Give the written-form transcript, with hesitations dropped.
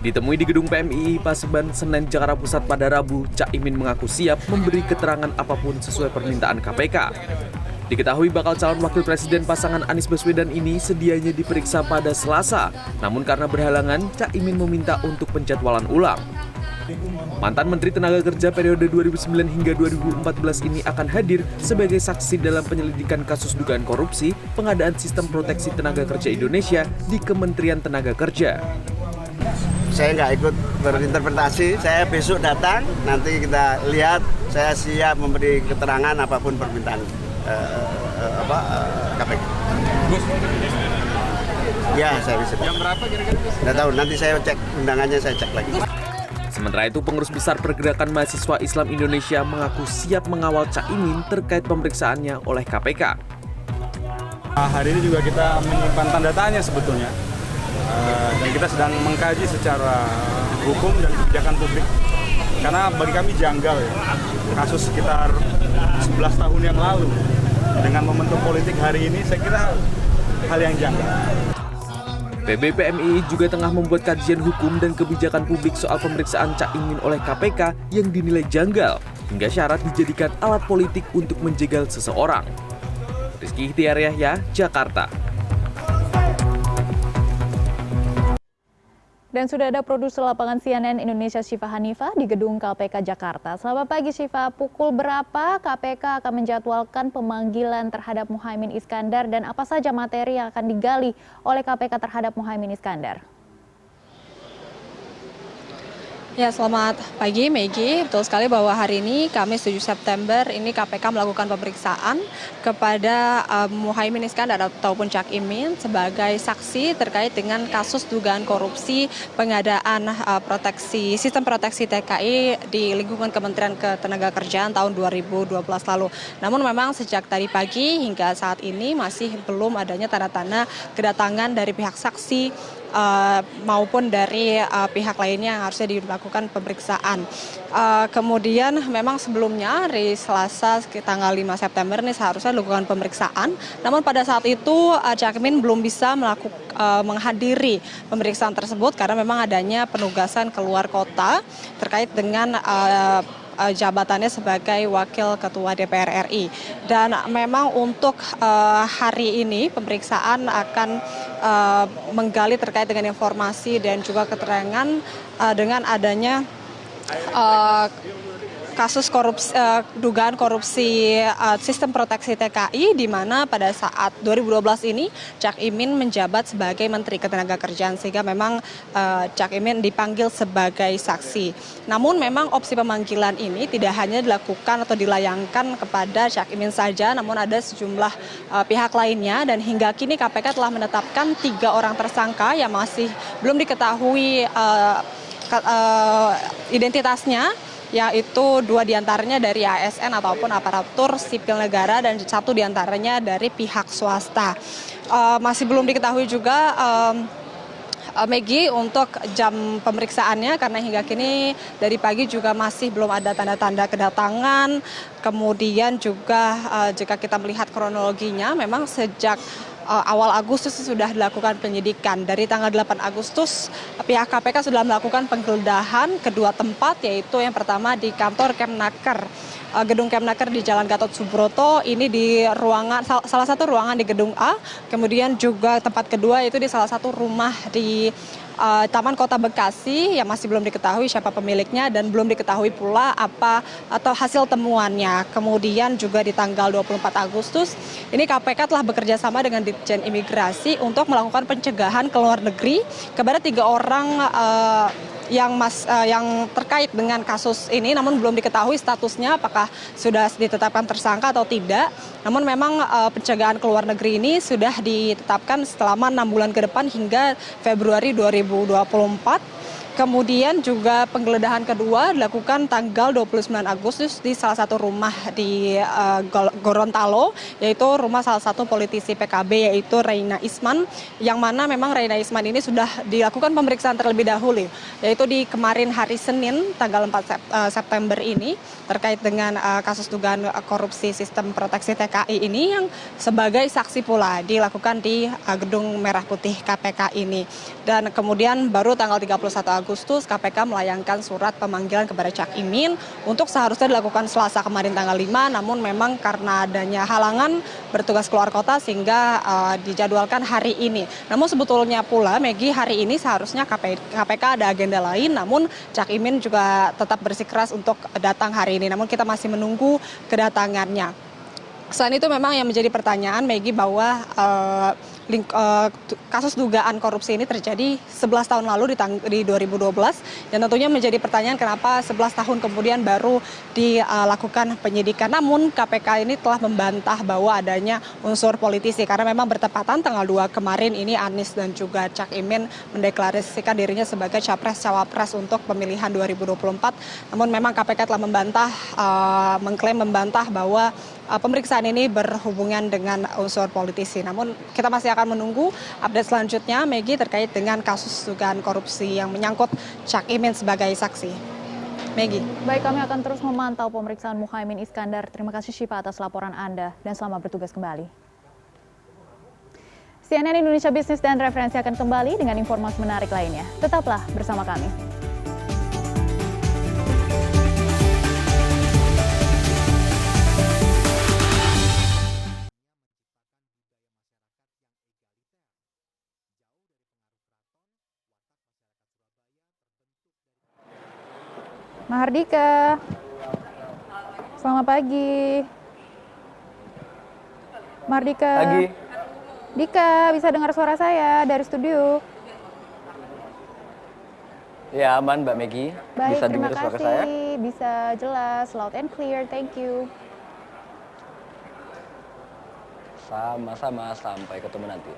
Ditemui di gedung PMII Paseban, Senen, Jakarta Pusat pada Rabu, Cak Imin mengaku siap memberi keterangan apapun sesuai permintaan KPK. Diketahui bakal calon wakil presiden pasangan Anies Baswedan ini sedianya diperiksa pada Selasa, namun karena berhalangan, Cak Imin meminta untuk penjadwalan ulang. Mantan Menteri Tenaga Kerja periode 2009 hingga 2014 ini akan hadir sebagai saksi dalam penyelidikan kasus dugaan korupsi pengadaan sistem proteksi tenaga kerja Indonesia di Kementerian Tenaga Kerja. Saya nggak ikut berinterpretasi, saya besok datang, nanti kita lihat, saya siap memberi keterangan apapun permintaan KPK. Ya, saya bisa. Jam berapa kira-kira? Nggak tahu, nanti saya cek undangannya, saya cek lagi. Sementara itu, Pengurus Besar Pergerakan Mahasiswa Islam Indonesia mengaku siap mengawal Cak Imin terkait pemeriksaannya oleh KPK. Hari ini juga kita menyimpan tanda tanya sebetulnya. Dan kita sedang mengkaji secara hukum dan kebijakan publik. Karena bagi kami janggal ya, kasus sekitar 11 tahun yang lalu dengan momentum politik hari ini saya kira hal yang janggal. PBPMII juga tengah membuat kajian hukum dan kebijakan publik soal pemeriksaan Cak Imin oleh KPK yang dinilai janggal hingga syarat dijadikan alat politik untuk menjegal seseorang. Rizky Ihtiar Yahya, Jakarta. Dan sudah ada produser lapangan CNN Indonesia Syifa Hanifah di gedung KPK Jakarta. Selamat pagi Syifa, pukul berapa KPK akan menjadwalkan pemanggilan terhadap Muhaimin Iskandar dan apa saja materi yang akan digali oleh KPK terhadap Muhaimin Iskandar? Ya, selamat pagi Maggie. Betul sekali bahwa hari ini Kamis 7 September ini KPK melakukan pemeriksaan kepada Muhaimin Iskandar ataupun Cak Imin sebagai saksi terkait dengan kasus dugaan korupsi pengadaan sistem proteksi TKI di lingkungan Kementerian Ketenagakerjaan tahun 2012 lalu. Namun memang sejak tadi pagi hingga saat ini masih belum adanya tanda-tanda kedatangan dari pihak saksi maupun dari pihak lainnya yang harusnya dilakukan pemeriksaan. Kemudian memang sebelumnya hari Selasa tanggal 5 September ini seharusnya dilakukan pemeriksaan. Namun pada saat itu Cak Imin belum bisa menghadiri pemeriksaan tersebut karena memang adanya penugasan keluar kota terkait dengan jabatannya sebagai Wakil Ketua DPR RI. Dan memang untuk hari ini pemeriksaan akan menggali terkait dengan informasi dan juga keterangan dengan adanya kasus dugaan korupsi sistem proteksi TKI di mana pada saat 2012 ini Cak Imin menjabat sebagai Menteri Ketenagakerjaan sehingga memang Cak Imin dipanggil sebagai saksi. Namun memang opsi pemanggilan ini tidak hanya dilakukan atau dilayangkan kepada Cak Imin saja, namun ada sejumlah pihak lainnya dan hingga kini KPK telah menetapkan 3 orang tersangka yang masih belum diketahui identitasnya, yaitu 2 diantaranya dari ASN ataupun aparatur sipil negara dan 1 diantaranya dari pihak swasta. Masih belum diketahui juga Maggie untuk jam pemeriksaannya karena hingga kini dari pagi juga masih belum ada tanda-tanda kedatangan. Kemudian juga jika kita melihat kronologinya memang sejak awal Agustus sudah dilakukan penyidikan. Dari tanggal 8 Agustus pihak KPK sudah melakukan penggeledahan kedua tempat, yaitu yang pertama di kantor Kemnaker, gedung Kemnaker di Jalan Gatot Subroto, ini di salah satu ruangan di gedung A, kemudian juga tempat kedua itu di salah satu rumah di Taman Kota Bekasi yang masih belum diketahui siapa pemiliknya dan belum diketahui pula apa atau hasil temuannya. Kemudian juga di tanggal 24 Agustus ini KPK telah bekerja sama dengan Ditjen Imigrasi untuk melakukan pencegahan ke luar negeri kepada 3 orang yang terkait dengan kasus ini, namun belum diketahui statusnya apakah sudah ditetapkan tersangka atau tidak. Namun memang pencegahan ke luar negeri ini sudah ditetapkan selama 6 bulan ke depan hingga Februari 2024. Kemudian juga penggeledahan kedua dilakukan tanggal 29 Agustus di salah satu rumah di Gorontalo, yaitu rumah salah satu politisi PKB yaitu Reina Isman, yang mana memang Reina Isman ini sudah dilakukan pemeriksaan terlebih dahulu, yaitu di kemarin hari Senin tanggal 4 September ini terkait dengan kasus dugaan korupsi sistem proteksi TKI ini yang sebagai saksi pula dilakukan di Gedung Merah Putih KPK ini. Dan kemudian baru tanggal 31 Agustus KPK melayangkan surat pemanggilan kepada Cak Imin untuk seharusnya dilakukan Selasa kemarin tanggal 5, namun memang karena adanya halangan bertugas keluar kota sehingga dijadwalkan hari ini. Namun sebetulnya pula Maggie, hari ini seharusnya KPK ada agenda lain, namun Cak Imin juga tetap bersikeras untuk datang hari ini. Namun kita masih menunggu kedatangannya. Selain itu memang yang menjadi pertanyaan Maggie bahwa kasus dugaan korupsi ini terjadi 11 tahun lalu di 2012 dan tentunya menjadi pertanyaan kenapa 11 tahun kemudian baru dilakukan penyidikan. Namun KPK ini telah membantah bahwa adanya unsur politisi karena memang bertepatan tanggal 2 kemarin ini Anies dan juga Cak Imin mendeklarasikan dirinya sebagai capres-cawapres untuk pemilihan 2024. Namun memang KPK telah mengklaim membantah bahwa pemeriksaan ini berhubungan dengan unsur politisi. Namun kita masih akan menunggu update selanjutnya Maggie terkait dengan kasus dugaan korupsi yang menyangkut Cak Imin sebagai saksi. Maggie. Baik, kami akan terus memantau pemeriksaan Muhaimin Iskandar. Terima kasih Syifa atas laporan Anda dan selamat bertugas kembali. CNN Indonesia Business dan Referensi akan kembali dengan informasi menarik lainnya. Tetaplah bersama kami. Mahardika, selamat pagi. Mahardika. Pagi. Dika, bisa dengar suara saya dari studio? Ya aman Mbak Megi, Baik, bisa terima dengar suara kasih. saya? Bisa jelas, loud and clear, thank you. Sama-sama, sampai ketemu nanti.